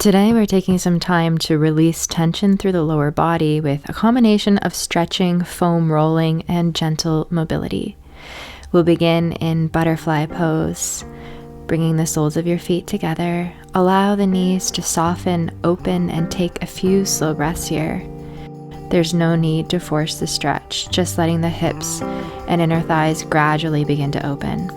Today, we're taking some time to release tension through the lower body with a combination of stretching, foam rolling, and gentle mobility. We'll begin in butterfly pose, bringing the soles of your feet together. Allow the knees to soften, open, and take a few slow breaths here. There's no need to force the stretch, just letting the hips and inner thighs gradually begin to open.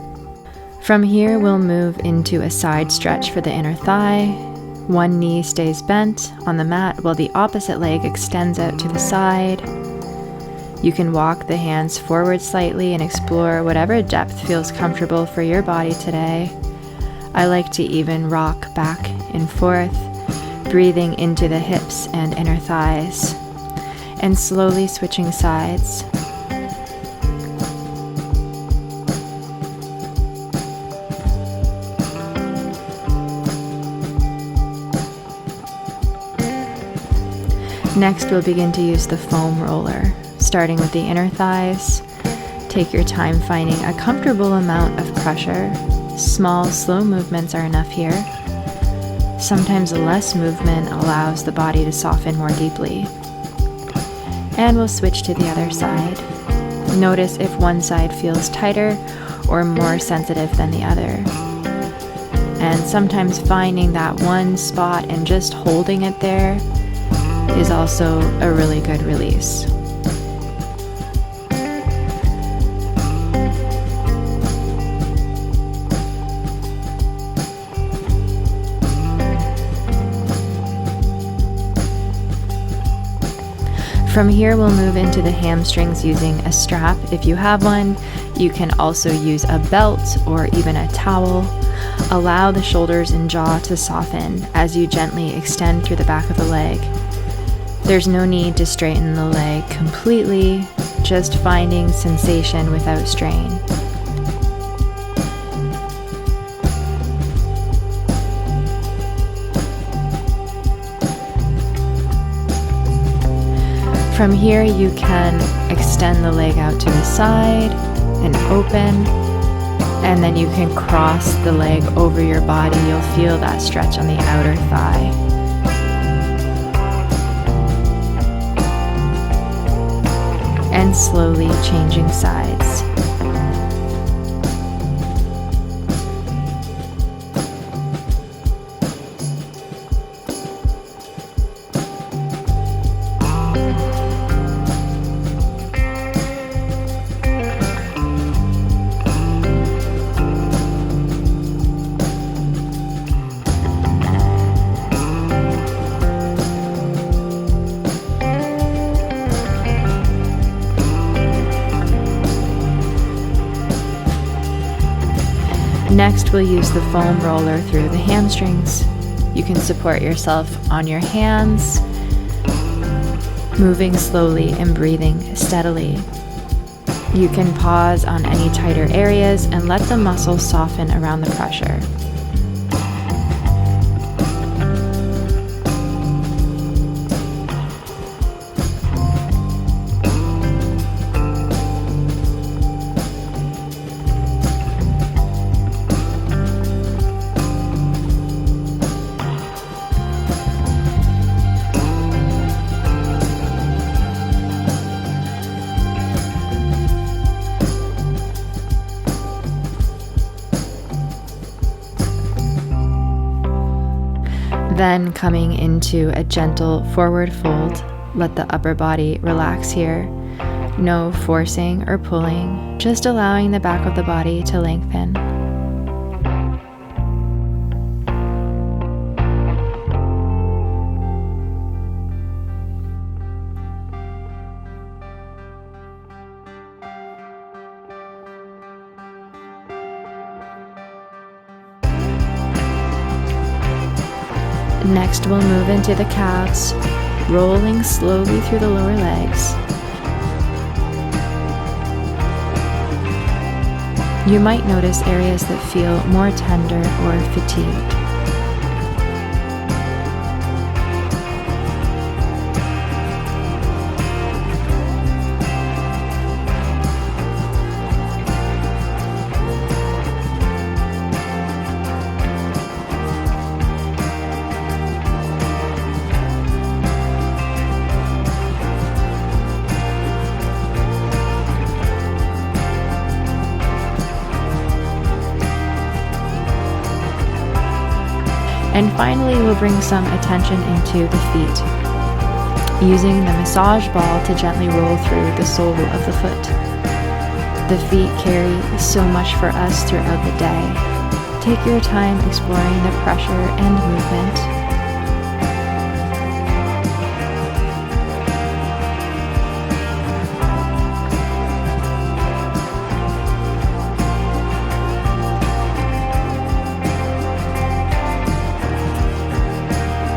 From here, we'll move into a side stretch for the inner thigh. One knee stays bent on the mat while the opposite leg extends out to the side. You can walk the hands forward slightly and explore whatever depth feels comfortable for your body today. I like to even rock back and forth, breathing into the hips and inner thighs, and slowly switching sides. Next, we'll begin to use the foam roller, starting with the inner thighs. Take your time finding a comfortable amount of pressure. Small, slow movements are enough here. Sometimes less movement allows the body to soften more deeply. And we'll switch to the other side. Notice if one side feels tighter or more sensitive than the other. And sometimes finding that one spot and just holding it there is also a really good release. From here, we'll move into the hamstrings using a strap. If you have one, you can also use a belt or even a towel. Allow the shoulders and jaw to soften as you gently extend through the back of the leg. There's no need to straighten the leg completely, just finding sensation without strain. From here, you can extend the leg out to the side and open, and then you can cross the leg over your body. You'll feel that stretch on the outer thigh. And slowly changing sides. Next, we'll use the foam roller through the hamstrings. You can support yourself on your hands, moving slowly and breathing steadily. You can pause on any tighter areas and let the muscles soften around the pressure. Then coming into a gentle forward fold, let the upper body relax here. No forcing or pulling, just allowing the back of the body to lengthen. Next, we'll move into the calves, rolling slowly through the lower legs. You might notice areas that feel more tender or fatigued. finally, we'll bring some attention into the feet, using the massage ball to gently roll through the sole of the foot. The feet carry so much for us throughout the day. Take your time exploring the pressure and movement.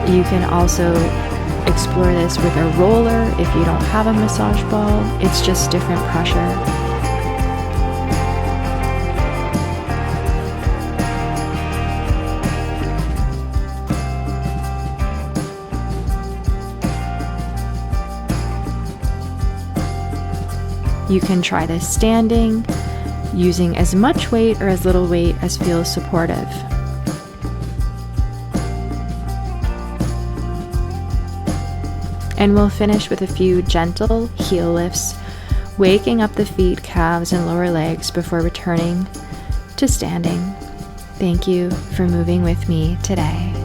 You can also explore this with a roller if you don't have a massage ball. It's just different pressure. You can try this standing, using as much weight or as little weight as feels supportive. And we'll finish with a few gentle heel lifts, waking up the feet, calves, and lower legs before returning to standing. Thank you for moving with me today.